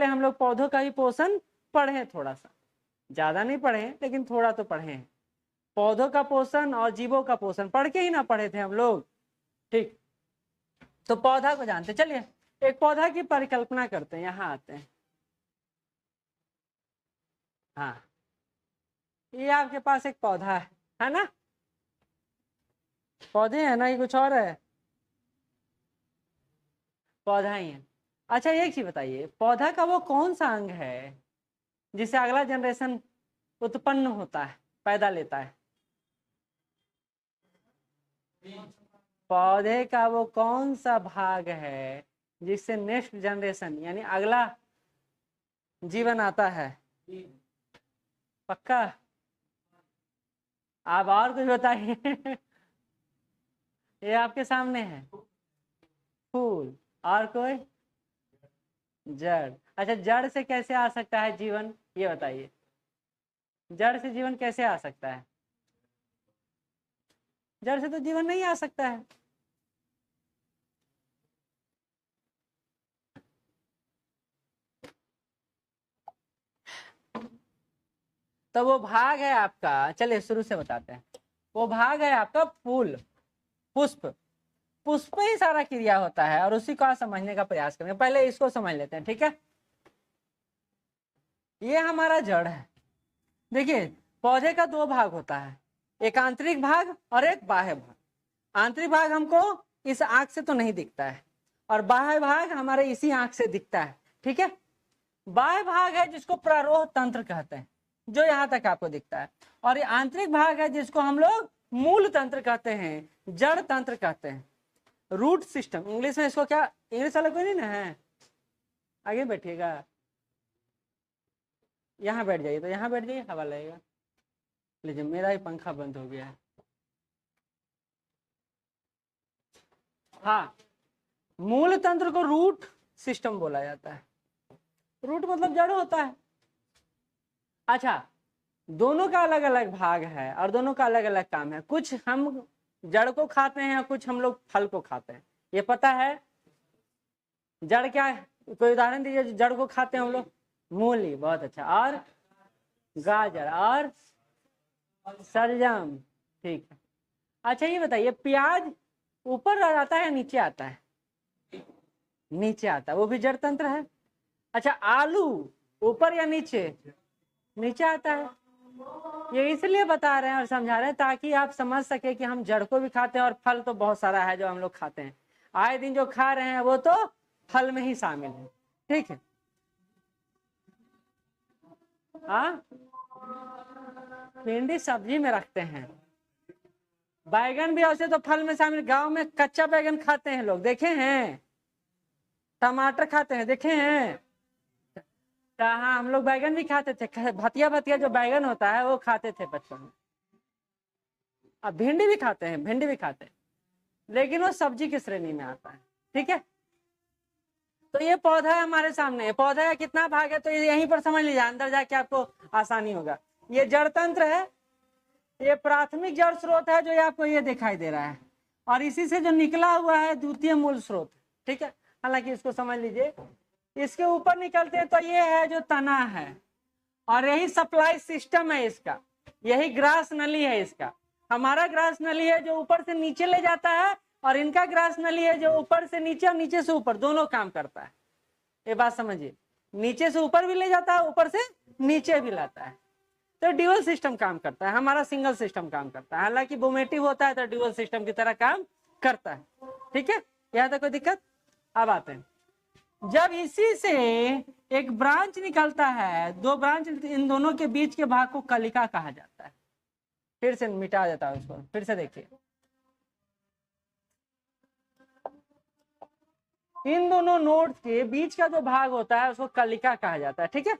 हम लोग पौधों का ही पोषण पढ़े, थोड़ा सा, ज्यादा नहीं पढ़े लेकिन थोड़ा तो पढ़े हैं। पौधों का पोषण और जीवों का पोषण पढ़ के ही ना पढ़े थे हम लोग। ठीक, तो पौधा को जानते। चलिए एक पौधा की परिकल्पना करते हैं, यहाँ आते हैं। हाँ, ये आपके पास एक पौधा है ना? पौधे है ना, ये कुछ और है? पौधा ही है। अच्छा एक चीज बताइए, पौधा का वो कौन सा अंग है जिससे अगला जनरेशन उत्पन्न होता है, पैदा लेता है? पौधे का वो कौन सा भाग है जिससे नेक्स्ट जनरेशन यानी अगला जीवन आता है? पक्का? आप और कुछ बताइए। ये आपके सामने है, फूल। और कोई? जड़। अच्छा, जड़ से कैसे आ सकता है जीवन, ये बताइए। जड़ से जीवन कैसे आ सकता है? जड़ से तो जीवन नहीं आ सकता है। तो वो भाग है आपका, चलिए शुरू से बताते हैं। वो भाग है आपका फूल, पुष्प। पुष्प ही सारा क्रिया होता है और उसी को आप समझने का प्रयास करेंगे। पहले इसको समझ लेते हैं, ठीक है? ये हमारा जड़ है। देखिए पौधे का दो भाग होता है, एक आंतरिक भाग और एक बाह्य भाग। आंतरिक भाग हमको इस आंख से तो नहीं दिखता है और बाह्य भाग हमारे इसी आंख से दिखता है, ठीक है? बाह्य भाग है जिसको प्रारोह तंत्र कहते हैं, जो यहाँ तक आपको दिखता है, और ये आंतरिक भाग है जिसको हम लोग मूल तंत्र कहते हैं, जड़ तंत्र कहते हैं, रूट सिस्टम इंग्लिश में। इसको क्या, इंग्लिश वाला कोई नहीं ना है? आगे बैठिएगा, यहाँ बैठ जाइए, तो यहाँ बैठ जाइए, हवा लगेगा। लीजिए मेरा ही पंखा बंद हो गया है। हाँ, मूल तंत्र को रूट सिस्टम बोला जाता है। रूट मतलब जड़ होता है। अच्छा, दोनों का अलग अलग भाग है और दोनों का अलग अलग काम है। कुछ हम जड़ को खाते हैं, कुछ हम लोग फल को खाते हैं, ये पता है? जड़ क्या है, कोई उदाहरण दीजिए। जड़ को खाते हैं हम लोग? मूली, बहुत अच्छा। और गाजर और शलजम, ठीक है। अच्छा ये बताइए, प्याज ऊपर आता है या नीचे आता है? नीचे आता है, वो भी जड़ तंत्र है। अच्छा, आलू ऊपर या नीचे? नीचे आता है। ये इसलिए बता रहे हैं और समझा रहे हैं ताकि आप समझ सके कि हम जड़ को भी खाते हैं और फल तो बहुत सारा है जो हम लोग खाते हैं, आए दिन जो खा रहे हैं वो तो फल में ही शामिल है, ठीक है? हाँ, भिंडी सब्जी में रखते हैं, बैगन भी ऐसे तो फल में शामिल। गांव में कच्चा बैगन खाते हैं लोग, देखे हैं? टमाटर खाते हैं, देखे हैं? हाँ, हम लोग बैगन भी खाते थे, भतिया भतिया जो बैगन होता है वो खाते थे बचपन में। अब भिंडी भी खाते हैं, भिंडी भी खाते हैं, लेकिन वो सब्जी की श्रेणी में आता है, ठीक है? तो ये पौधा है हमारे सामने, पौधा का कितना भाग है तो ये यहीं पर समझ लीजिए, अंदर जाके आपको आसानी होगा। ये जड़ तंत्र है, ये प्राथमिक जड़ स्रोत है जो ये आपको ये दिखाई दे रहा है, और इसी से जो निकला हुआ है द्वितीय मूल स्रोत, ठीक है? हालांकि इसको समझ लीजिए, इसके ऊपर निकलते हैं तो ये है जो तना है, और यही सप्लाई सिस्टम है इसका, यही ग्रास नली है इसका। हमारा ग्रास नली है जो ऊपर से नीचे ले जाता है, और इनका ग्रास नली है जो ऊपर से नीचे और नीचे से ऊपर दोनों काम करता है। ये बात समझिए, नीचे से ऊपर भी ले जाता है, ऊपर से नीचे भी लाता है। तो ड्यूअल सिस्टम काम करता है, हमारा सिंगल सिस्टम काम करता है। हालांकि वोमेटिव होता है तो ड्यूअल सिस्टम की तरह काम करता है, ठीक है? यहाँ तक कोई दिक्कत? अब आते हैं, जब इसी से एक ब्रांच निकलता है, दो ब्रांच, इन दोनों के बीच के भाग को कलिका कहा जाता है। फिर से मिटा देता है उसको, फिर से देखिए, इन दोनों नोड्स के बीच का जो भाग होता है उसको कलिका कहा जाता है, ठीक है?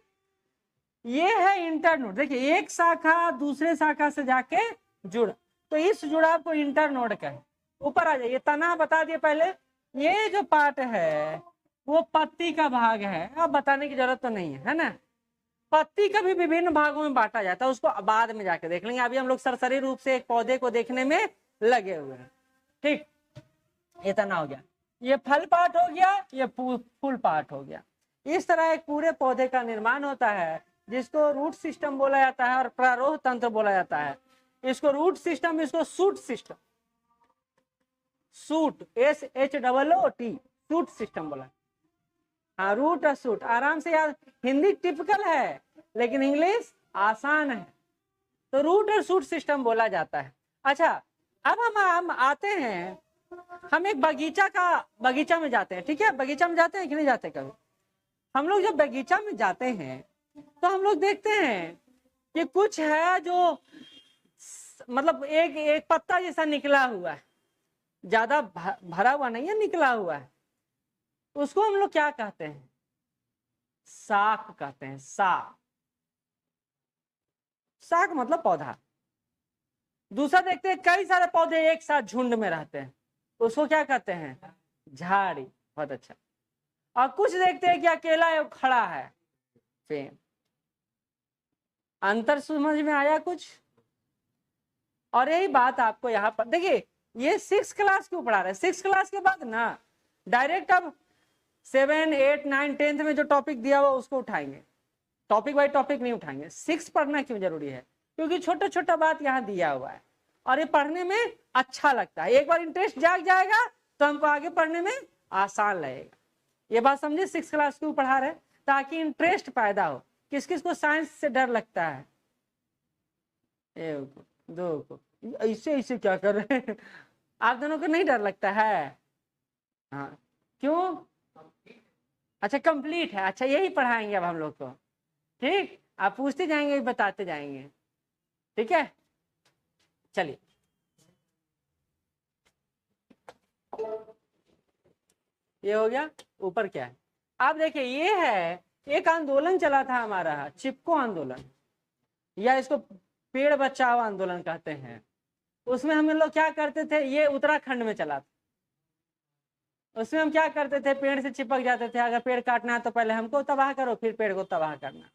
ये है इंटरनोड। देखिए एक शाखा दूसरे शाखा से जाके जुड़, तो इस जुड़ाव को इंटरनोड कहे। ऊपर आ जाइए, तना बता दिए पहले। ये जो पार्ट है वो पत्ती का भाग है, अब बताने की जरूरत तो नहीं है ना? पत्ती का भी विभिन्न भागों में बांटा जाता है, उसको बाद में जाके देख लेंगे। अभी हम लोग सरसरी रूप से एक पौधे को देखने में लगे हुए हैं, ठीक? ये तना हो गया, ये फल पार्ट हो गया, ये फूल पार्ट हो गया। इस तरह एक पूरे पौधे का निर्माण होता है जिसको रूट सिस्टम बोला जाता है और प्रारोह तंत्र बोला जाता है। इसको रूट सिस्टम, इसको shoot system, suit SHOOT shoot system बोला। हाँ, रूट और सूट आराम से याद, हिंदी टिपिकल है लेकिन इंग्लिश आसान है, तो रूट और सूट सिस्टम बोला जाता है। अच्छा, अब हम आते हैं, हम एक बगीचा में जाते हैं, ठीक है? बगीचा में जाते हैं कि नहीं जाते? कभी हम लोग जब बगीचा में जाते हैं तो हम लोग देखते हैं कि कुछ है जो मतलब एक पत्ता जैसा निकला हुआ है, ज्यादा भरा हुआ नहीं है, निकला हुआ है, उसको हम लोग क्या कहते हैं? साक कहते हैं। साक, साक मतलब पौधा। दूसरा देखते हैं, कई सारे पौधे एक साथ झुंड में रहते हैं, उसको क्या कहते हैं? झाड़ी। बहुत अच्छा। और कुछ देखते हैं कि अकेला खड़ा है, पेड़। अंतर समझ में आया कुछ? और यही बात आपको यहाँ पर देखिए, ये 6th क्लास क्यों पढ़ा रहे हैं? 6th क्लास के बाद ना डायरेक्ट अब 7, 8, 9, 10th में जो टॉपिक दिया हुआ उसको उठाएंगे, टॉपिक बाई टॉपिक नहीं उठाएंगे। 6 पढ़ना क्यों जरूरी है? क्योंकि छोटा छोटा बात यहाँ दिया हुआ है और ये पढ़ने में अच्छा लगता है। एक बार इंटरेस्ट जाग जाएगा तो हमको आगे पढ़ने में आसान लगेगा। ये बात समझे? 6th क्लास क्यों पढ़ा रहे? ताकि इंटरेस्ट पैदा हो। किस किस को साइंस से डर लगता है? एक दो को ऐसे ऐसे क्या कर रहे हैं? आप दोनों को नहीं डर लगता है? हाँ, क्यों? अच्छा, कंप्लीट है। अच्छा, यही पढ़ाएंगे अब हम लोग को, ठीक? आप पूछते जाएंगे, बताते जाएंगे, ठीक है? चलिए, ये हो गया। ऊपर क्या है आप देखिए, ये है एक आंदोलन चला था हमारा, चिपको आंदोलन, या इसको पेड़ बचाओ आंदोलन कहते हैं। उसमें हम लोग क्या करते थे, ये उत्तराखंड में चला था। उसमें हम क्या करते थे, पेड़ से चिपक जाते थे, अगर पेड़ काटना है तो पहले हमको तबाह करो, फिर पेड़ को तबाह करना।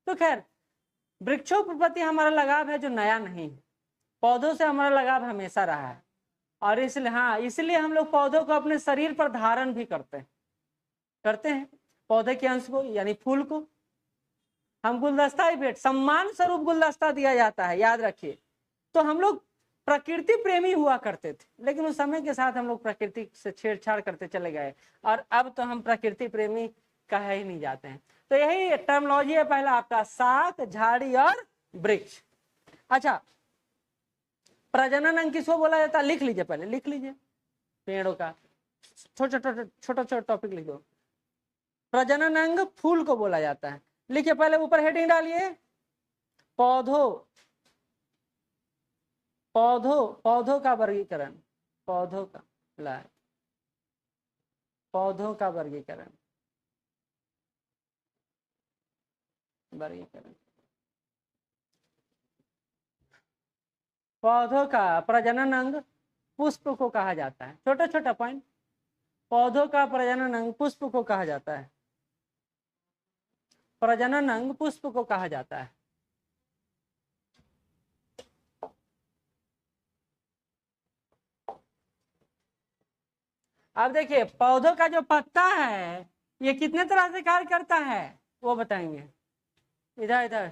तो खैर, वृक्षों के प्रति हमारा लगाव है जो नया नहीं है, पौधों से हमारा लगाव हमेशा रहा है। और इसलिए, हाँ, इसलिए हम लोग पौधों को अपने शरीर पर धारण भी करते हैं पौधे के अंश को, यानी फूल को हम गुलदस्ता ही भेंट, सम्मान स्वरूप गुलदस्ता दिया जाता है, याद रखिए। तो हम लोग प्रकृति प्रेमी हुआ करते थे, लेकिन उस समय के साथ हम लोग प्रकृति से छेड़छाड़ करते चले गए और अब तो हम प्रकृति प्रेमी कहे ही नहीं जाते हैं। तो यही टर्मिनोलॉजी है पहला आपका, साक, झाड़ी और वृक्ष। अच्छा, प्रजनन अंग किसको बोला जाता है? लिख लीजिए, पहले लिख लीजिए पेड़ों का छोटा छोटा टॉपिक लिख दो। प्रजनन अंग फूल को बोला जाता है। लिखिए, पहले ऊपर हेडिंग डालिए, पौधों पौधों का वर्गीकरण, पौधों का पौधों का वर्गीकरण पौधों का प्रजनन अंग पुष्प को कहा जाता है। छोटा छोटा पॉइंट, पौधों का प्रजनन अंग पुष्प को कहा जाता है। प्रजनन अंग पुष्प को कहा जाता है। अब देखिए, पौधों का जो पत्ता है ये कितने तरह से कार्य करता है वो बताएंगे। इधर इधर,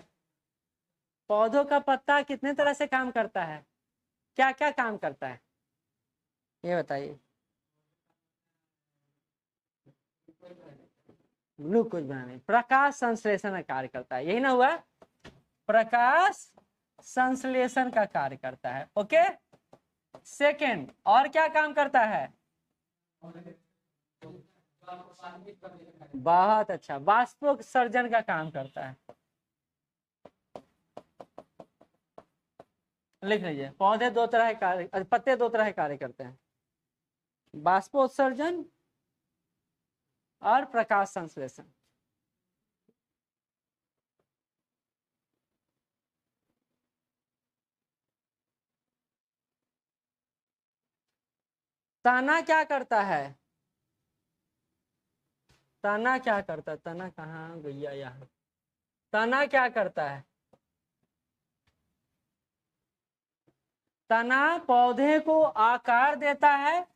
पौधों का पत्ता कितने तरह से काम करता है, क्या क्या काम करता है ये बताइए। ग्लूकोज बनाने, प्रकाश संश्लेषण का कार्य करता है, यही ना हुआ? प्रकाश संश्लेषण का कार्य करता है। ओके, सेकेंड, और क्या काम करता है? बहुत अच्छा, वाष्पोत्सर्जन का काम करता है। लिख लीजिए, पौधे दो तरह के कार्य, पत्ते दो तरह के कार्य करते हैं, वाष्पोत्सर्जन और प्रकाश संश्लेषण। तना क्या करता है? तना क्या करता है? तना कहाँ गया? यहाँ तना क्या करता है? तना पौधे को आकार देता है,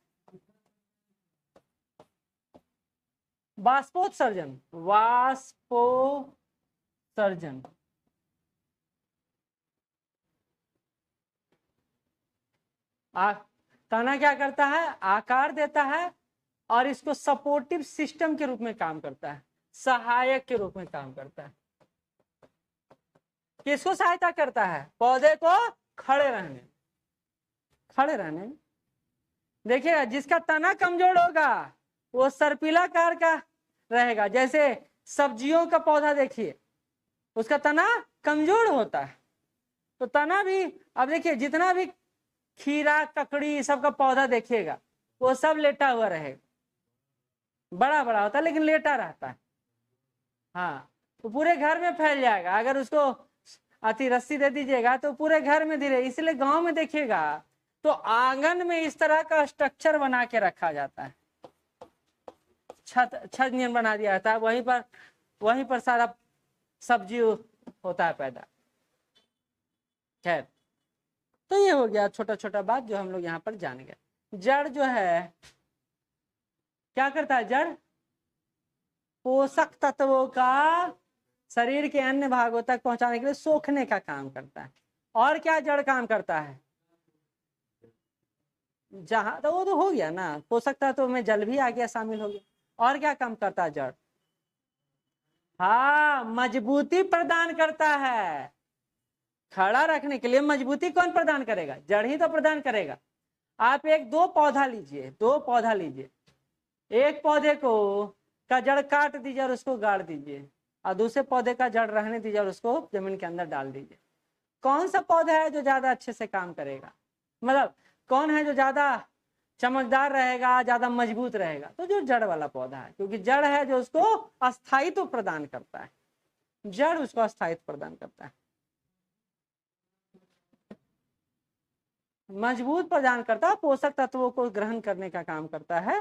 वाष्पोत्सर्जन, वाष्पोत्सर्जन। तना क्या करता है, आकार देता है और इसको सपोर्टिव सिस्टम के रूप में काम करता है, सहायक के रूप में काम करता है। किसको सहायता करता है, पौधे को खड़े रहने। देखिएगा जिसका तना कमजोर होगा वो सर्पिलाकार का रहेगा। जैसे सब्जियों का पौधा देखिए, उसका तना कमजोर होता है, तो तना भी, अब देखिए जितना भी खीरा ककड़ी सबका पौधा देखिएगा वो सब लेटा हुआ रहेगा, बड़ा बड़ा होता है लेकिन लेटा रहता है। हाँ, तो पूरे घर में फैल जाएगा। अगर उसको अति रस्सी दे दीजिएगा तो पूरे घर में धीरे, इसलिए गांव में देखिएगा तो आंगन में इस तरह का स्ट्रक्चर बना के रखा जाता है, छत नियन बना दिया जाता है, वहीं पर सारा सब्जी होता है पैदा। खैर, तो ये हो गया छोटा छोटा बात जो हम लोग यहाँ पर जान गए। जड़ जो है क्या करता है, जड़ पोषक तत्वों का शरीर के अन्य भागों तक पहुंचाने के लिए सोखने का काम करता है। और क्या जड़ काम करता है, जहां तो वो तो हो गया ना, पोषक तत्व में जल भी आ गया, शामिल हो गया। और क्या काम करता है जड़, हाँ मजबूती प्रदान करता है। खड़ा रखने के लिए मजबूती कौन प्रदान करेगा, जड़ ही तो प्रदान करेगा। आप दो पौधा लीजिए, एक पौधे को का जड़ काट दीजिए और उसको गाड़ दीजिए, और दूसरे पौधे का जड़ रहने दीजिए और उसको जमीन के अंदर डाल दीजिए। कौन सा पौधा है जो ज्यादा अच्छे से काम करेगा, मतलब कौन है जो ज्यादा चमकदार रहेगा, ज्यादा मजबूत रहेगा? तो जो जड़ वाला पौधा है, क्योंकि जड़ है जो उसको अस्थायित्व प्रदान करता है, जड़ उसको अस्थायित्व प्रदान करता है, मजबूत प्रदान करता है, पोषक तत्वों को ग्रहण करने का काम करता है।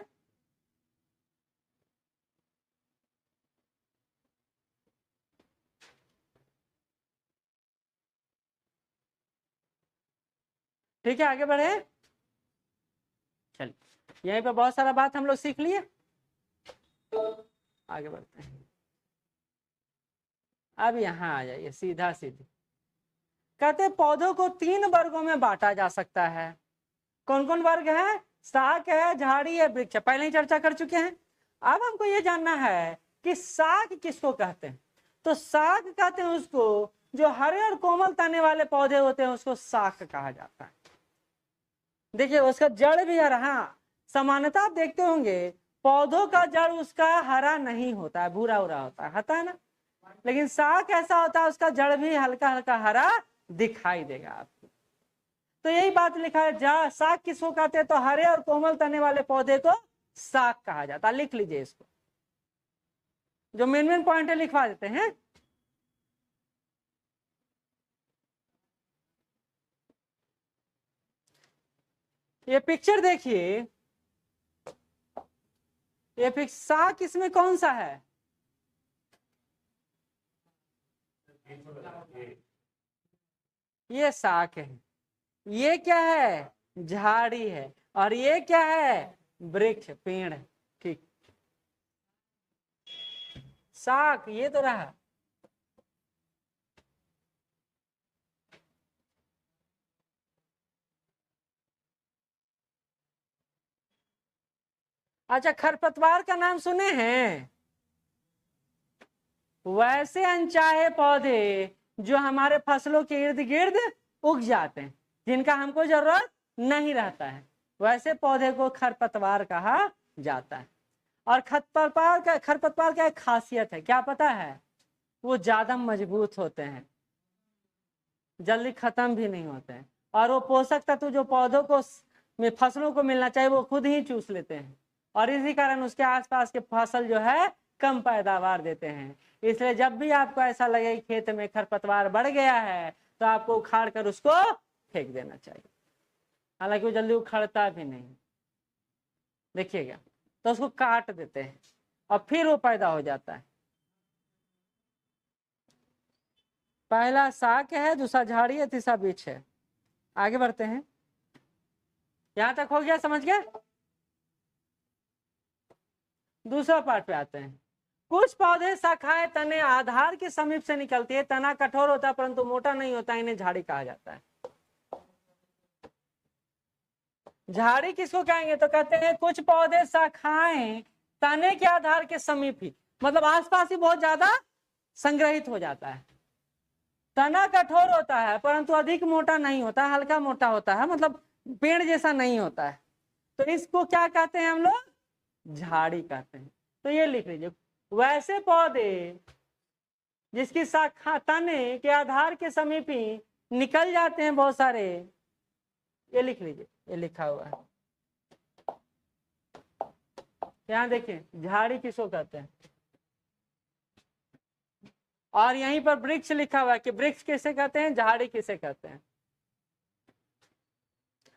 ठीक है, आगे बढ़े। चलिए, यहीं पे बहुत सारा बात हम लोग सीख लिए, आगे बढ़ते हैं। अब यहाँ आ जाइए सीधा सीधी, कहते पौधों को 3 वर्गों में बांटा जा सकता है। कौन कौन वर्ग है, शाक है, झाड़ी है, वृक्ष, पहले ही चर्चा कर चुके हैं। अब हमको ये जानना है कि शाक किसको कहते हैं। तो शाक कहते हैं उसको जो हरे और कोमल तने वाले पौधे होते हैं, उसको शाक कहा जाता है। देखिए उसका जड़ भी हरा, हाँ समानता आप देखते होंगे, पौधों का जड़ उसका हरा नहीं होता है, भूरा होता है ना, लेकिन शाक ऐसा होता है उसका जड़ भी हल्का हल्का हरा दिखाई देगा आपको। तो यही बात लिखा है, जा शाक किसको कहते हैं, तो हरे और कोमल तने वाले पौधे को शाक कहा जाता है। लिख लीजिए इसको, जो मेन पॉइंट है लिखवा देते हैं। ये पिक्चर देखिए, ये शाक इसमें कौन सा है, ये शाक है, ये क्या है, झाड़ी है, और ये क्या है, वृक्ष, पेड़ है। ठीक, शाक ये तो रहा। अच्छा, खरपतवार का नाम सुने हैं? वैसे अनचाहे पौधे जो हमारे फसलों के इर्द गिर्द उग जाते हैं, जिनका हमको जरूरत नहीं रहता है, वैसे पौधे को खरपतवार कहा जाता है। और खरपतवार का एक खासियत है, क्या पता है, वो ज्यादा मजबूत होते हैं, जल्दी खत्म भी नहीं होते हैं, और वो पोषक तत्व जो पौधों को में फसलों को मिलना चाहिए वो खुद ही चूस लेते हैं, और इसी कारण उसके आसपास के फसल जो है कम पैदावार देते हैं। इसलिए जब भी आपको ऐसा लगे कि खेत में खरपतवार बढ़ गया है तो आपको उखाड़ कर उसको फेंक देना चाहिए, हालांकि वो जल्दी उखड़ता भी नहीं, देखिएगा, तो उसको काट देते हैं और फिर वो पैदा हो जाता है। पहला शाक है, दूसरा झाड़ी है, तीसरा वृक्ष है। आगे बढ़ते हैं, यहां तक हो गया, समझ गए? दूसरा पार्ट पे आते हैं। कुछ पौधे शाखाएं तने आधार के समीप से निकलती है, तना कठोर होता है परंतु मोटा नहीं होता, इन्हें झाड़ी कहा जाता है। झाड़ी किसको कहेंगे? तो कहते हैं कुछ पौधे शाखाएं तने के आधार के समीप ही, मतलब आसपास ही बहुत ज्यादा संग्रहित हो जाता है। तना कठोर होता है परंतु अधिक मोटा नहीं होता, हल्का मोटा होता है, मतलब पेड़ जैसा नहीं होता है, तो इसको क्या कहते हैं हम लोग? झाड़ी कहते हैं। तो ये लिख लीजिए, वैसे पौधे जिसकी शाखा तने के आधार के समीप ही निकल जाते हैं बहुत सारे, ये लिख लीजिए, ये लिखा हुआ है यहाँ देखिए, झाड़ी किसको कहते हैं। और यहीं पर वृक्ष लिखा हुआ है कि वृक्ष किसे कहते हैं, झाड़ी किसे कहते हैं।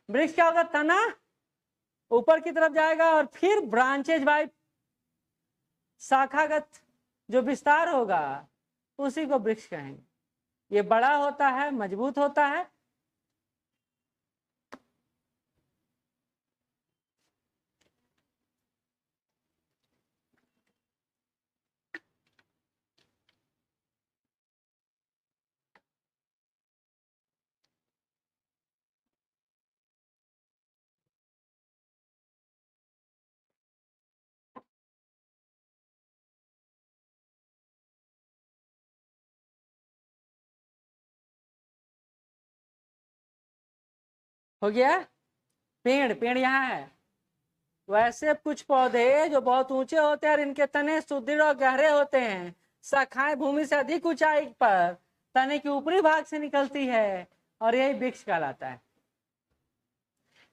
वृक्ष क्या होगा? तना ऊपर की तरफ जाएगा और फिर ब्रांचेज बाय शाखागत जो विस्तार होगा उसी को वृक्ष कहेंगे। ये बड़ा होता है, मजबूत होता है। हो गया? पेड़, पेड़ यहाँ है। वैसे कुछ पौधे जो बहुत ऊंचे होते हैं और इनके तने सुदृढ़ और गहरे होते हैं, शाखाएं भूमि से अधिक ऊंचाई पर तने के ऊपरी भाग से निकलती है और यही वृक्ष कहलाता है।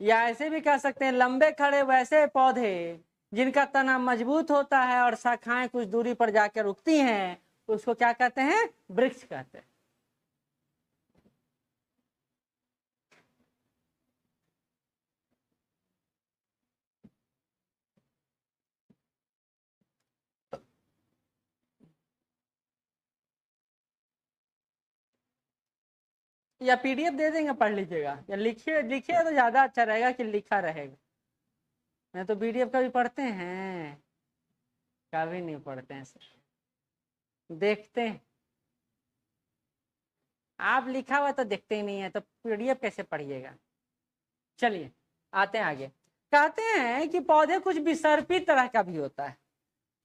या ऐसे भी कह सकते हैं लंबे खड़े वैसे पौधे जिनका तना मजबूत होता है और शाखाएं कुछ दूरी पर जाकर रुकती हैं, उसको क्या कहते हैं? वृक्ष कहते हैं। या पीडीएफ दे देंगे, पढ़ लीजिएगा, या लिखिए, लिखिए तो ज्यादा अच्छा रहेगा कि लिखा रहेगा। मैं तो पीडीएफ कभी पढ़ते हैं? कभी नहीं पढ़ते हैं सर, देखते हैं। आप लिखा हुआ तो देखते ही नहीं है, तो पीडीएफ कैसे पढ़िएगा? चलिए आते हैं आगे। कहते हैं कि पौधे कुछ विसर्पी तरह का भी होता है,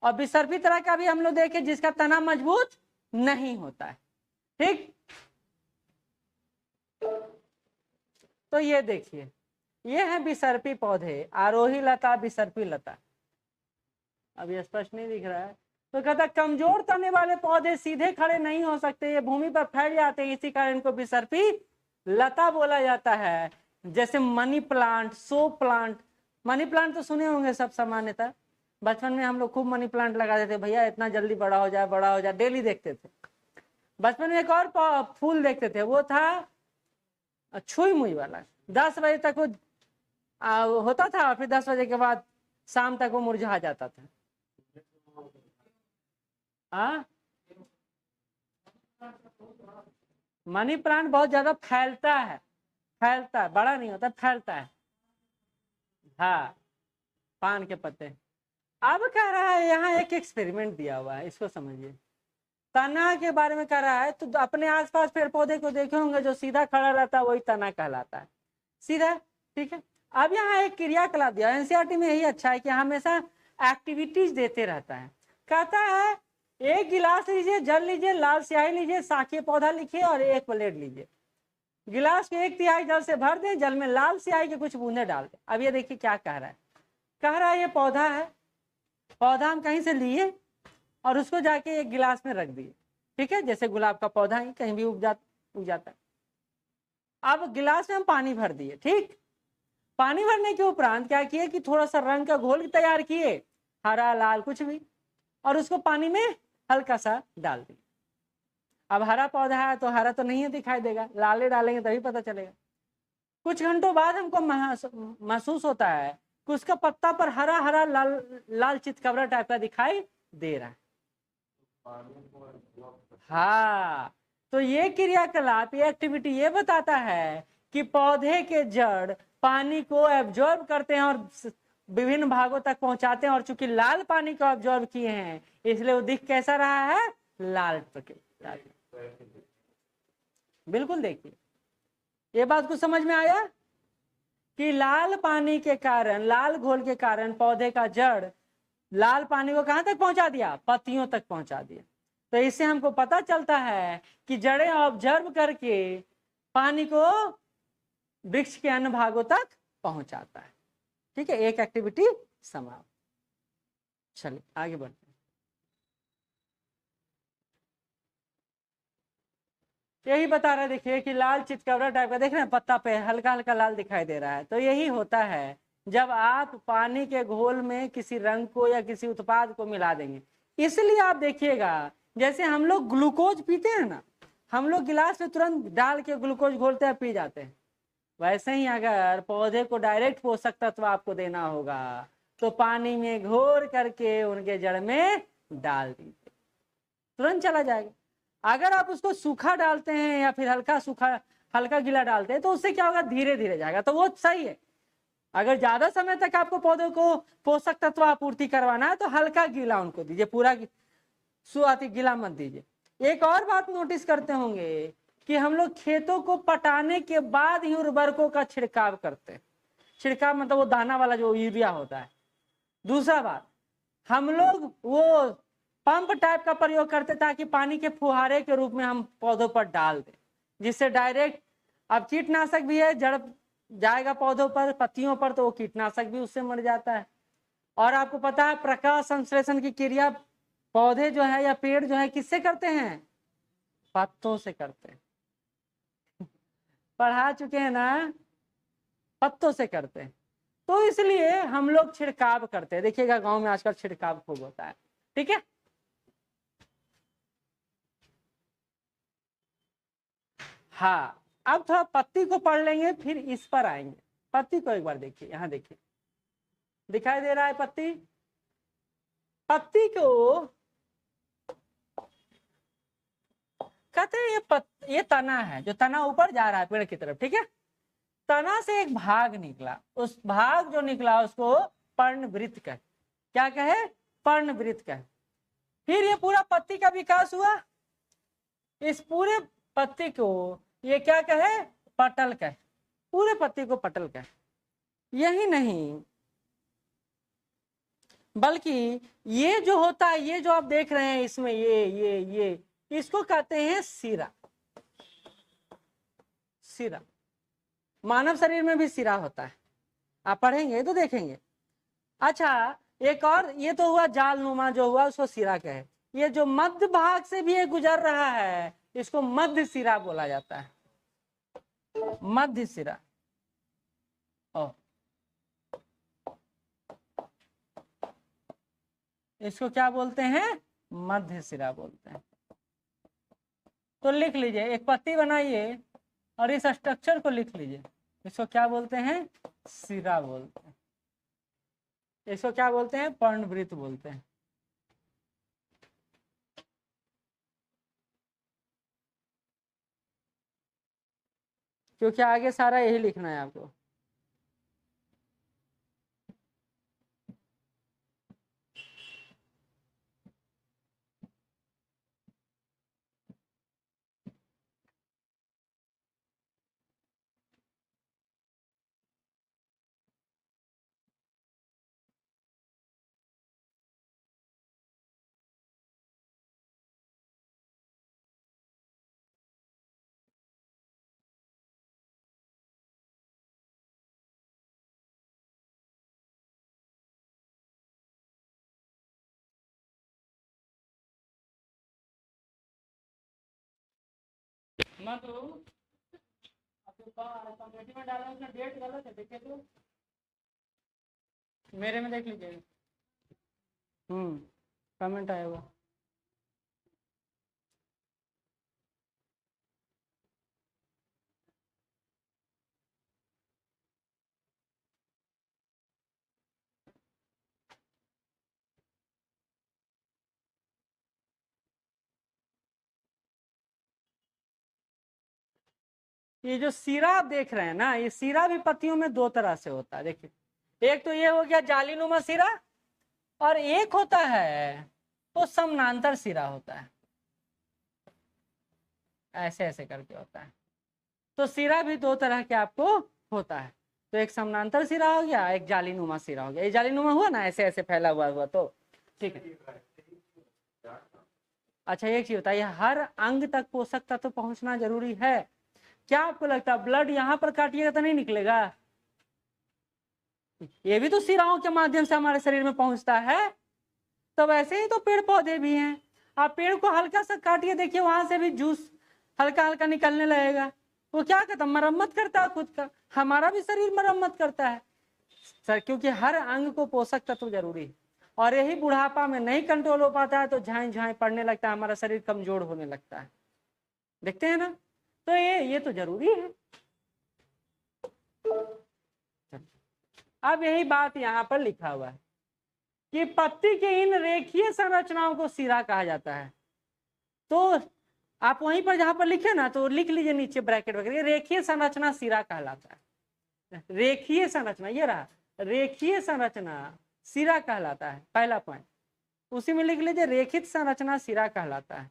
और विसर्पी तरह का भी हम लोग देखें जिसका तना मजबूत नहीं होता है। ठीक, तो ये देखिए, ये है विसर्पी पौधे, आरोही लता, विसर्पी लता। अभी स्पष्ट नहीं दिख रहा है। तो कहता कमजोर तने वाले पौधे सीधे खड़े नहीं हो सकते, ये भूमि पर फैल जाते हैं, इसी कारण इनको विसर्पी लता बोला जाता है। जैसे मनी प्लांट, सो प्लांट। मनी प्लांट तो सुने होंगे सब सामान्यतः, बचपन में हम लोग खूब मनी प्लांट लगाते थे, भैया इतना जल्दी बड़ा हो जाए, बड़ा हो जाए, डेली देखते थे। बचपन में एक और फूल देखते थे, वो था छुई मुई वाला। 10 बजे तक वो होता था, फिर 10 बजे के बाद शाम तक वो मुरझा जाता था। मनी प्लांट बहुत ज्यादा फैलता है, फैलता है, बड़ा नहीं होता, फैलता है। हाँ, पान के पत्ते। अब कह रहा है यहाँ एक एक्सपेरिमेंट दिया हुआ है, इसको समझिए। तना के बारे में कह रहा है, तो अपने आसपास पेड़ पौधे को देखे होंगे, जो सीधा खड़ा रहता है वही तना कहलाता है, सीधा। ठीक है, अब यहाँ एक क्रियाकलाप दिया। एनसीईआरटी में यही अच्छा है कि हमेशा एक्टिविटीज देते रहता है। कहता है एक गिलास लीजिए, जल लीजिए, लाल स्याही लीजिए, शाकीय पौधा लिखिए और एक प्लेट लीजिए। गिलास को 1/3 जल से भर दें, जल में लाल स्याही के कुछ बूंदे डाल दें। अब ये देखिए क्या कह रहा है। कह रहा है ये पौधा है, पौधा हम कहीं से लिए और उसको जाके एक गिलास में रख दिए। ठीक है, जैसे गुलाब का पौधा ही कहीं भी उग जाता है। अब गिलास में हम पानी भर दिए। ठीक, पानी भरने के उपरांत क्या किए कि थोड़ा सा रंग का घोल तैयार किए, हरा लाल कुछ भी, और उसको पानी में हल्का सा डाल दिए। अब हरा पौधा है तो हरा तो नहीं दिखाई देगा, लाले डालेंगे तभी पता चलेगा। कुछ घंटों बाद हमको महसूस होता है कि उसका पत्ता पर हरा हरा लाल लाल चितकबरा टाइप का दिखाई दे रहा है। हाँ, तो ये क्रियाकलाप, ये एक्टिविटी ये बताता है कि पौधे के जड़ पानी को एब्जॉर्ब करते हैं और विभिन्न भागों तक पहुंचाते हैं, और चूंकि लाल पानी को ऑब्जॉर्व किए हैं इसलिए वो दिख कैसा रहा है, लाल प्रकृति। बिल्कुल देखिए, ये बात को समझ में आया कि लाल पानी के कारण, लाल घोल के कारण पौधे का जड़ लाल पानी को कहां तक पहुंचा दिया, पत्तियों तक पहुंचा दिया। तो इससे हमको पता चलता है कि जड़ें ऑब्जर्व करके पानी को वृक्ष के अन्य भागों तक पहुंचाता है। ठीक है, एक एक्टिविटी समाप्त। चलिए आगे बढ़ते हैं। यही बता रहे, देखिए कि लाल चितकबरा टाइप का देख रहे हैं, पत्ता पे हल्का हल्का लाल दिखाई दे रहा है। तो यही होता है जब आप पानी के घोल में किसी रंग को या किसी उत्पाद को मिला देंगे। इसलिए आप देखिएगा, जैसे हम लोग ग्लूकोज पीते हैं ना, हम लोग गिलास में तुरंत डाल के ग्लूकोज घोलते हैं, पी जाते हैं। वैसे ही अगर पौधे को डायरेक्ट पोषक तत्व आपको देना होगा तो पानी में घोर करके उनके जड़ में डाल दीजिए, तुरंत चला जाएगा। अगर आप उसको सूखा डालते हैं या फिर हल्का सूखा, हल्का गीला डालते हैं तो उससे क्या होगा, धीरे धीरे जाएगा, तो वो सही है। अगर ज्यादा समय तक आपको पौधों को पोषक तत्व आपूर्ति करवाना है तो हल्का गीला उनको दीजिए, पूरा सुआती गीला मत दीजिए। एक और बात नोटिस करते होंगे कि हम लोग खेतों को पटाने के बाद ही उर्वरकों का छिड़काव करते हैं। छिड़काव मतलब वो दाना वाला जो यूरिया होता है। दूसरा बात, हम लोग वो पंप टाइप का प्रयोग करते ताकि पानी के फुहारे के रूप में हम पौधों पर डाल दें, जिससे डायरेक्ट, अब कीटनाशक भी है, जड़ जाएगा पौधों पर, पत्तियों पर, तो वो कीटनाशक भी उससे मर जाता है। और आपको पता है प्रकाश संश्लेषण की क्रिया पौधे जो है या पेड़ जो है किससे करते हैं, पत्तों से करते हैं। पढ़ा चुके हैं ना, पत्तों से करते हैं। तो इसलिए हम लोग छिड़काव करते हैं। देखिएगा गांव में आजकल छिड़काव खूब होता है। ठीक है, हाँ, अब थोड़ा पत्ती को पढ़ लेंगे फिर इस पर आएंगे। पत्ती को एक बार देखिए, यहाँ देखिए दिखाई दे रहा है पत्ती। पत्ती को कहते हैं ये तना है, जो तना ऊपर जा रहा है पेड़ की तरफ। ठीक है, तना से एक भाग निकला, उस भाग जो निकला उसको पर्णवृत्त कहे। क्या कहे, पर्णवृत्त कहे। फिर ये पूरा पत्ती का विकास हुआ, इस पूरे पत्ती को ये क्या कहे, पटल कहे, पूरे पत्ती को पटल कहे। यही नहीं बल्कि ये जो होता है, ये जो आप देख रहे हैं इसमें, ये इसको कहते हैं सिरा। सिरा, मानव शरीर में भी सिरा होता है, आप पढ़ेंगे तो देखेंगे। अच्छा, एक और, ये तो हुआ जाल नुमा जो हुआ उसको सिरा कहे। ये जो मध्य भाग से भी ये गुजर रहा है इसको मध्य सिरा बोला जाता है, मध्य सिरा। ओ, इसको क्या बोलते हैं, मध्य सिरा बोलते हैं। तो लिख लीजिए, एक पत्ती बनाइए और इस स्ट्रक्चर को लिख लीजिए। इसको क्या बोलते हैं, सिरा बोलते हैं। इसको क्या बोलते हैं, पर्णवृत्त बोलते हैं। क्योंकि आगे सारा यही लिखना है आपको। मधु, कमेटी में डाला उसने डेट गलत है, देखिए तो मेरे में देख लीजिए। कमेंट आया हुआ। ये जो सीरा आप देख रहे हैं ना, ये सीरा भी पत्तियों में दो तरह से होता है। देखिए, एक तो ये हो गया जालीनुमा सिरा, और एक होता है तो समानांतर सिरा होता है, ऐसे ऐसे करके होता है। तो सिरा भी दो तरह के आपको होता है, तो एक समानांतर सिरा हो गया, एक जालीनुमा सिरा हो गया। ये जालीनुमा हुआ ना, ऐसे ऐसे फैला हुआ तो ठीक है। अच्छा एक चीज बताइए, हर अंग तक पोषक तत्व पहुंचना जरूरी है? क्या आपको लगता है ब्लड यहाँ पर काटिएगा तो नहीं निकलेगा? ये भी तो सिराओं के माध्यम से हमारे शरीर में पहुंचता है। तो वैसे ही तो पेड़ पौधे भी हैं, आप पेड़ को हल्का सा काटिए, देखिए वहां से भी जूस हल्का हल्का निकलने लगेगा। वो क्या करता है, मरम्मत करता है खुद का। हमारा भी शरीर मरम्मत करता है सर, क्योंकि हर अंग को पोषक तत्व जरूरी है। और यही बुढ़ापा में नहीं कंट्रोल हो पाता है तो झाई झाई पड़ने लगता है, हमारा शरीर कमजोर होने लगता है, देखते हैं ना। तो ये तो जरूरी है। अब यही बात यहाँ पर लिखा हुआ है कि पत्ती के इन रेखीय संरचनाओं को सिरा कहा जाता है। तो आप वहीं पर जहां पर लिखे ना, तो लिख लीजिए नीचे ब्रैकेट वगैरह, रेखीय संरचना सिरा कहलाता है। रेखीय संरचना ये रहा, रेखीय संरचना सिरा कहलाता है, पहला पॉइंट उसी में लिख लीजिए, रेखित संरचना सिरा कहलाता है।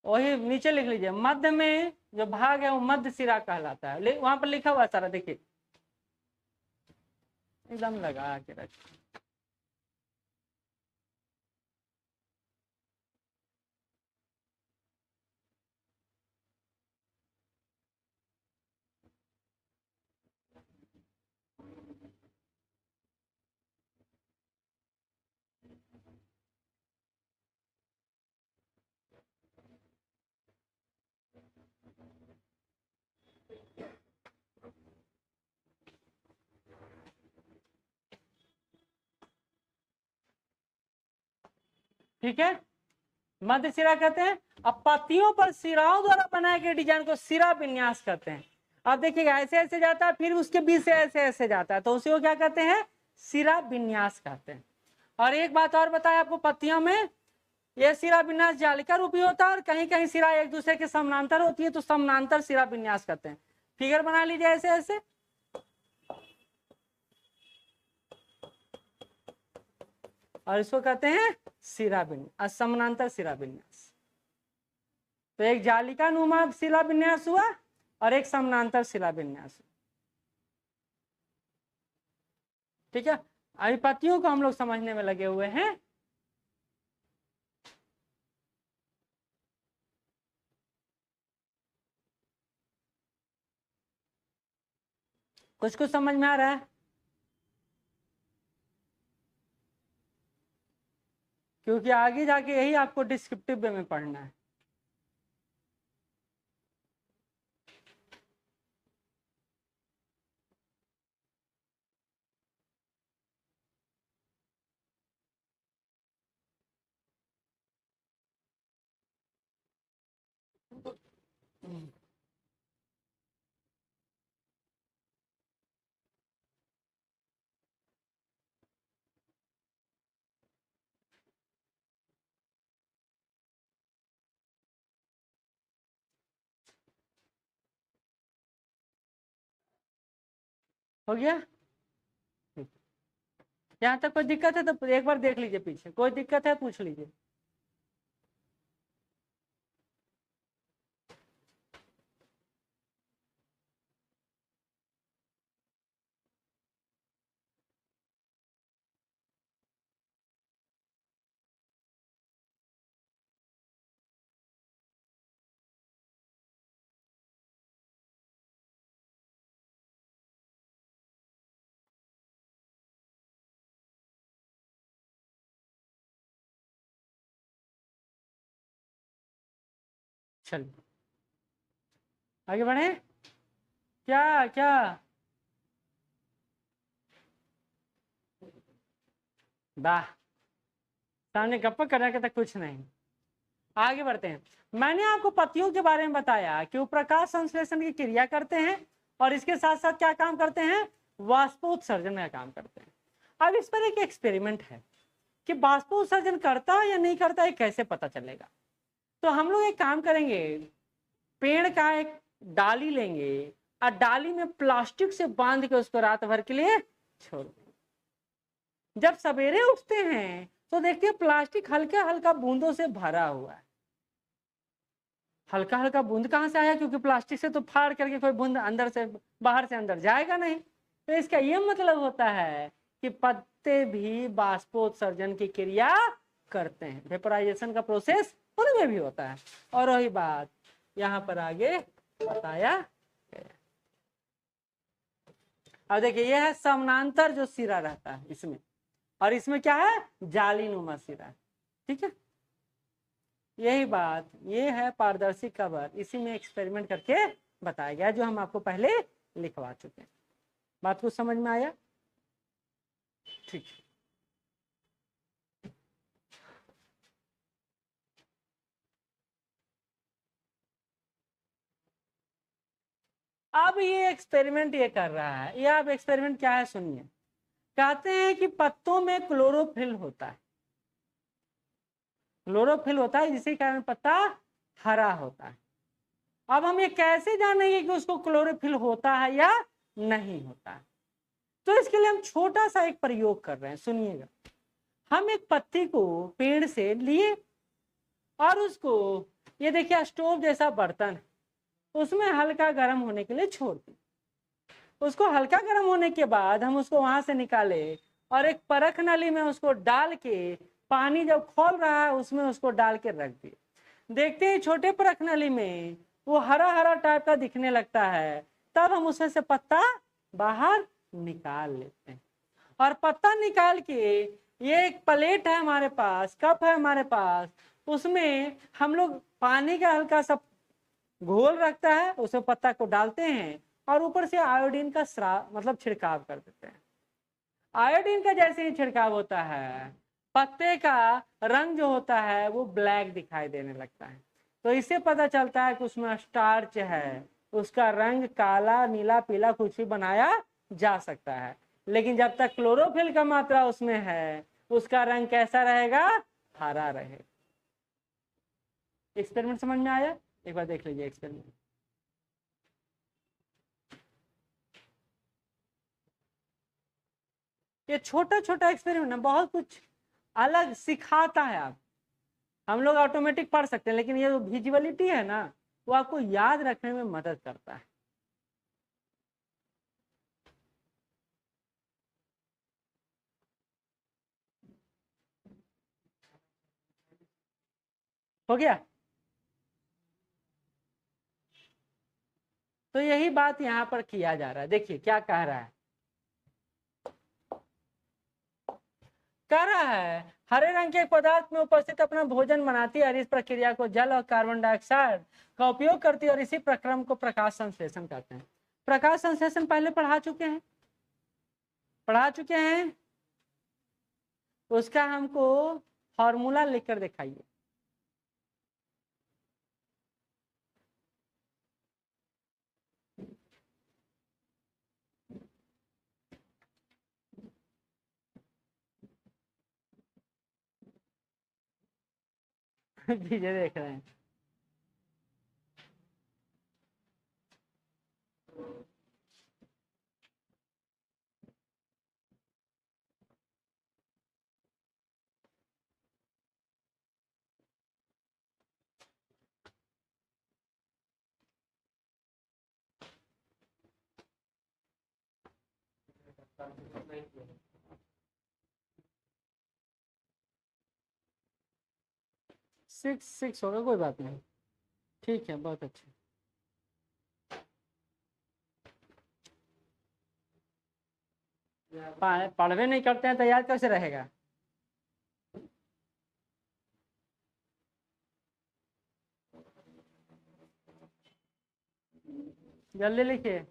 वही नीचे लिख लीजिए, मध्य में जो भाग है वो मध्य सिरा कहलाता है, वहां पर लिखा हुआ सारा देखिए, एकदम लगा के रखिए। ठीक है, मध्य सिरा कहते हैं। अब पत्तियों पर सिराओं द्वारा बनाए गए डिजाइन को सिरा विन्यास कहते हैं। अब देखिएगा ऐसे ऐसे जाता है, फिर उसके बीच से ऐसे ऐसे जाता है, तो उसी को क्या कहते हैं, सिरा विन्यास कहते हैं। और एक बात और बताया आपको, पत्तियों में ये सिरा विन्यास जालिका रूपी होता है, और कहीं कहीं सिरा एक दूसरे के समानांतर होती है, तो समानांतर सिरा विन्यास कहते हैं। फिगर बना लीजिए ऐसे ऐसे, और इसको कहते हैं सिरा विन्यास, समानांतर सिरा विन्यास। तो एक जालिका नुमा शिला विन्यास हुआ और एक समानांतर शिला विन्यास। ठीक है, अभी पत्तियों को हम लोग समझने में लगे हुए हैं। कुछ कुछ समझ में आ रहा है? क्योंकि आगे जाके यही आपको डिस्क्रिप्टिव वे में पढ़ना है। हो गया? यहाँ तक कोई दिक्कत है तो एक बार देख लीजिए पीछे, कोई दिक्कत है पूछ लीजिए। चलिए आगे बढ़े। क्या क्या वाह, सामने गप्पा करने के तक कुछ नहीं। आगे बढ़ते हैं। मैंने आपको पत्तियों के बारे में बताया कि वो प्रकाश संश्लेषण की क्रिया करते हैं और इसके साथ साथ क्या काम करते हैं, वाष्पोत्सर्जन का काम करते हैं। अब इस पर एक एक्सपेरिमेंट है कि बाष्पोत्सर्जन करता है या नहीं करता है, कैसे पता चलेगा। तो हम लोग एक काम करेंगे, पेड़ का एक डाली लेंगे और डाली में प्लास्टिक से बांध के उसको रात भर के लिए छोड़ देंगे। जब सवेरे उठते हैं तो देखते हैं प्लास्टिक हल्का हल्का बूंदों से भरा हुआ है। हल्का हल्का बूंद कहाँ से आया, क्योंकि प्लास्टिक से तो फाड़ करके कोई बूंद अंदर से बाहर से अंदर जाएगा नहीं। तो इसका यह मतलब होता है कि पत्ते भी बाष्पोत्सर्जन की क्रिया करते हैं, वेपोराइजेशन का प्रोसेस उनमें भी होता है। और वही बात यहाँ पर आगे बताया गया। अब देखिए यह है समानांतर जो सिरा रहता है इसमें, और इसमें क्या है, जालीनुमा सिरा। ठीक है, यही बात, ये है पारदर्शी कवर, इसी में एक्सपेरिमेंट करके बताया गया जो हम आपको पहले लिखवा चुके हैं। बात कुछ समझ में आया? ठीक है। अब ये एक्सपेरिमेंट ये कर रहा है, ये अब एक्सपेरिमेंट क्या है सुनिए। कहते हैं कि पत्तों में क्लोरोफिल होता है, क्लोरोफिल होता है जिसके कारण पत्ता हरा होता है। अब हम ये कैसे जानेंगे कि उसको क्लोरोफिल होता है या नहीं होता है? तो इसके लिए हम छोटा सा एक प्रयोग कर रहे हैं, सुनिएगा। हम एक पत्ती को पेड़ से लिए और उसको, ये देखिए स्टोव जैसा बर्तन है, उसमें हल्का गर्म होने के लिए छोड़ दी। उसको हल्का गर्म होने के बाद हम उसको वहां से निकाले और एक परख नली में उसको डाल के, पानी जब खोल रहा है उसमें उसको डाल के रख दिए। देखते हैं छोटे परख नली में वो हरा हरा टाइप का दिखने लगता है, तब हम उसमें से पत्ता बाहर निकाल लेते हैं। और पत्ता निकाल के, ये एक प्लेट है हमारे पास, कप है हमारे पास, उसमें हम लोग पानी का हल्का सा घोल रखता है, उसमें पत्ता को डालते हैं और ऊपर से आयोडीन का मतलब छिड़काव कर देते हैं। आयोडीन का जैसे ही छिड़काव होता है, पत्ते का रंग जो होता है वो ब्लैक दिखाई देने लगता है। तो इससे पता चलता है कि उसमें स्टार्च है, उसका रंग काला नीला पीला कुछ भी बनाया जा सकता है। लेकिन जब तक क्लोरोफिल का मात्रा उसमें है, उसका रंग कैसा रहेगा, हरा रहेगा। एक्सपेरिमेंट समझ में आया? एक बार देख लीजिए एक्सपेरिमेंट। ये छोटा छोटा एक्सपेरिमेंट ना बहुत कुछ अलग सिखाता है। आप, हम लोग ऑटोमेटिक पढ़ सकते हैं, लेकिन ये जो विजुअलिटी है ना, वो आपको याद रखने में मदद करता है। हो गया? तो यही बात यहाँ पर किया जा रहा है। देखिए क्या कह रहा है, कह रहा है हरे रंग के पदार्थ में उपस्थित अपना भोजन बनाती है और इस प्रक्रिया को जल और कार्बन डाइऑक्साइड का उपयोग करती है और इसी प्रक्रम को प्रकाश संश्लेषण कहते हैं। प्रकाश संश्लेषण पहले पढ़ा चुके हैं, पढ़ा चुके हैं। उसका हमको फॉर्मूला लिखकर दिखाइए। चीजें देख रहे हैं। सिक्स सिक्स होगा, कोई बात नहीं, ठीक है, बहुत अच्छा। पढ़वे नहीं करते हैं तो याद कैसे रहेगा? जल्दी लिखिए।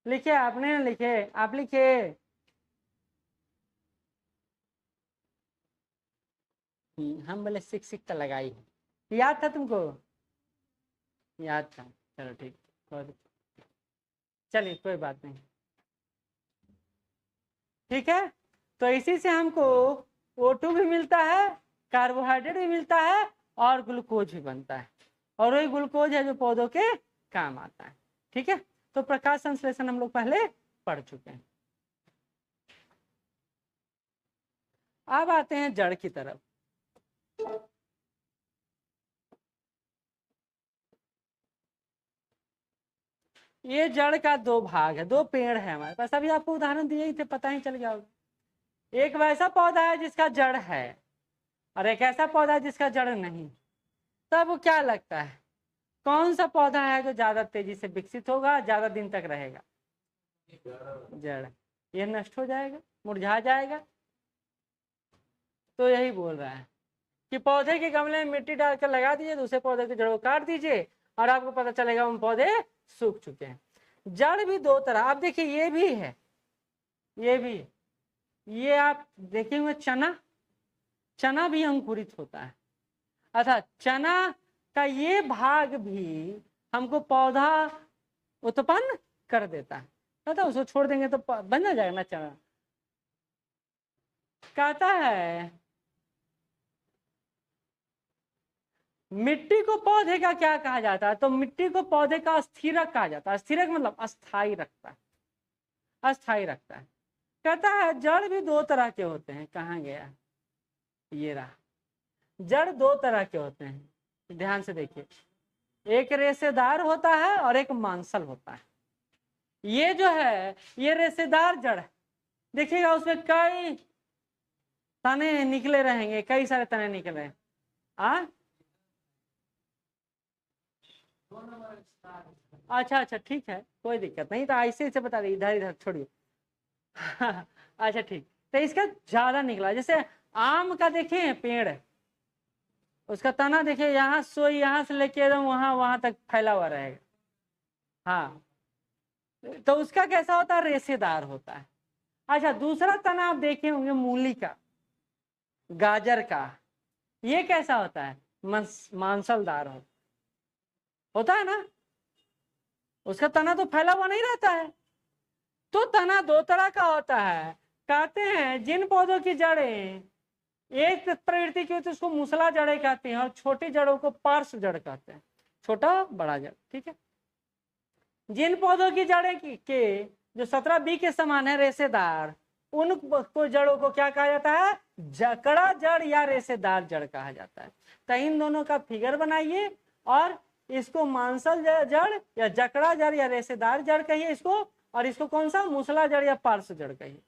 लिखे आपने लिखे, आप लिखे। हम बोले सिक सिक तो लगाई है, याद था तुमको? याद था, चलो ठीक, चलिए कोई बात नहीं, ठीक है। तो इसी से हमको O2 भी मिलता है, कार्बोहाइड्रेट भी मिलता है, और ग्लूकोज भी बनता है, और वही ग्लूकोज है जो पौधों के काम आता है, ठीक है। तो प्रकाश संश्लेषण हम लोग पहले पढ़ चुके हैं। अब आते हैं जड़ की तरफ। ये जड़ का दो भाग है, दो पेड़ है हमारे पास, अभी आपको उदाहरण दिए ही थे, पता ही चल गया होगा। एक वैसा पौधा है जिसका जड़ है, और एक ऐसा पौधा है जिसका जड़ नहीं। तब क्या लगता है कौन सा पौधा है जो ज्यादा तेजी से विकसित होगा, ज्यादा दिन तक रहेगा? जड़। ये नष्ट हो जाएगा, मुरझा जाएगा। तो यही बोल रहा है कि पौधे के गमले में मिट्टी डालकर लगा दीजिए, दूसरे पौधे की जड़ को काट दीजिए, और आपको पता चलेगा उन पौधे सूख चुके हैं। जड़ भी दो तरह, आप देखिए ये भी है, ये भी, ये आप देखे हुए चना, चना भी अंकुरित होता है, अर्थात चना का ये भाग भी हमको पौधा उत्पन्न कर देता है। पता उसको छोड़ देंगे तो बन ना जाएगा ना चना। कहता है मिट्टी को पौधे का क्या कहा जाता है, तो मिट्टी को पौधे का स्थिरक कहा जाता है। स्थिरक मतलब अस्थाई रखता है, अस्थाई रखता है। कहता है जड़ भी दो तरह के होते हैं, कहाँ गया, ये रहा। जड़ दो तरह के होते हैं, ध्यान से देखिए, एक रेशेदार होता है और एक मांसल होता है। ये जो है ये रेशेदार जड़ है, देखिएगा उसमें कई तने निकले रहेंगे, कई सारे तने निकल रहे हैं। अच्छा अच्छा ठीक है, कोई दिक्कत नहीं, तो ऐसे ऐसे बता दी, इधर इधर छोड़िए। अच्छा ठीक, तो इसका ज्यादा निकला, जैसे आम का देखिए पेड़ है, उसका तना देखिए यहाँ सोई, यहाँ से लेके एकदम वहां वहां तक फैला हुआ रहेगा। हाँ, तो उसका कैसा होता है, रेशेदार होता है। अच्छा, दूसरा तना आप देखे होंगे मूली का, गाजर का, ये कैसा होता है, मांसलदार होता है ना, उसका तना तो फैला हुआ नहीं रहता है। तो तना दो तरह का होता है। कहते हैं जिन पौधों की जड़ें एक प्रवृत्ति की होती है उसको मूसला जड़ें कहते हैं, और छोटी जड़ों को पार्श्व जड़ कहते हैं, छोटा बड़ा जड़, ठीक है। जिन पौधों की जड़ें के जो 17B के समान है, रेशेदार, उन को जड़ों को क्या कहा जाता है, जकड़ा जड़ या रेशेदार जड़ कहा जाता है। तो इन दोनों का फिगर बनाइए, और इसको मांसल जड़ या जकड़ा जड़ या रेशेदार जड़ कहिए इसको, और इसको कौन सा, मूसला जड़ या पार्श्व जड़ कहिए।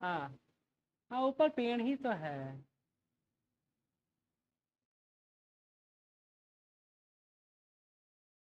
हाँ हाँ, ऊपर पेड़ ही तो है।